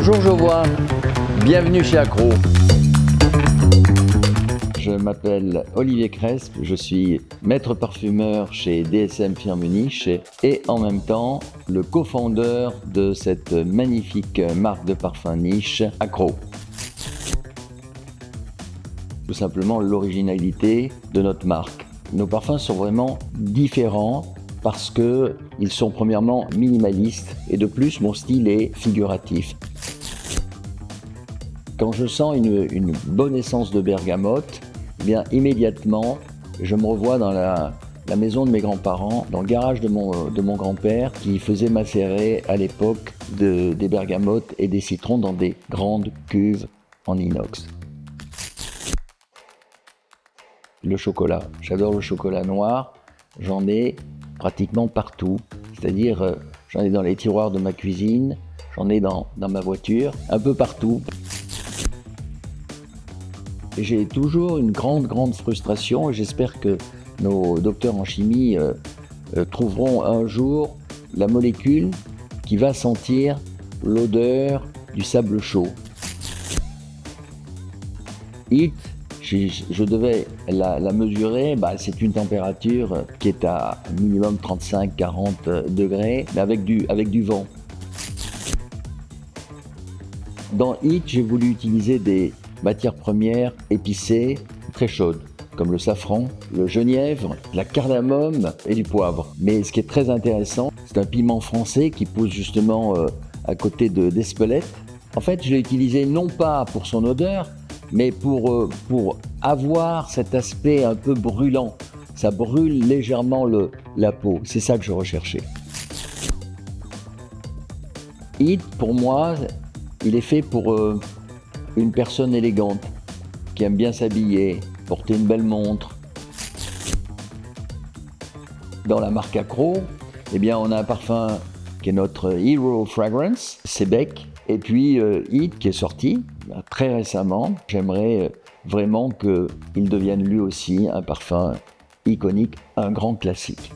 Bonjour Jovoin, bienvenue chez Accro. Je m'appelle Olivier Cresp, je suis maître parfumeur chez DSM Firmenich et en même temps le co-founder de cette magnifique marque de parfum niche Accro. Tout simplement l'originalité de notre marque. Nos parfums sont vraiment différents parce qu'ils sont premièrement minimalistes et de plus mon style est figuratif. Quand je sens une bonne essence de bergamote, eh bien immédiatement je me revois dans la maison de mes grands-parents, dans le garage de mon grand-père qui faisait macérer à l'époque des bergamotes et des citrons dans des grandes cuves en inox. Le chocolat, j'adore le chocolat noir, j'en ai pratiquement partout, c'est-à-dire j'en ai dans les tiroirs de ma cuisine, j'en ai dans ma voiture, un peu partout. Et j'ai toujours une grande frustration et j'espère que nos docteurs en chimie trouveront un jour la molécule qui va sentir l'odeur du sable chaud. Heat, je devais la mesurer, c'est une température qui est à minimum 35-40 degrés, mais avec du vent. Dans Heat, j'ai voulu utiliser des matières premières épicées très chaudes, comme le safran, le genièvre, la cardamome et du poivre. Mais ce qui est très intéressant, c'est un piment français qui pousse justement à côté d'Espelette. En fait, je l'ai utilisé non pas pour son odeur, mais pour avoir cet aspect un peu brûlant. Ça brûle légèrement la peau, c'est ça que je recherchais. Heat, pour moi, il est fait pour une personne élégante, qui aime bien s'habiller, porter une belle montre. Dans la marque Accro, eh bien, on a un parfum qui est notre Hero Fragrance, Sebec, et puis Heat qui est sorti très récemment. J'aimerais vraiment qu'il devienne lui aussi un parfum iconique, un grand classique.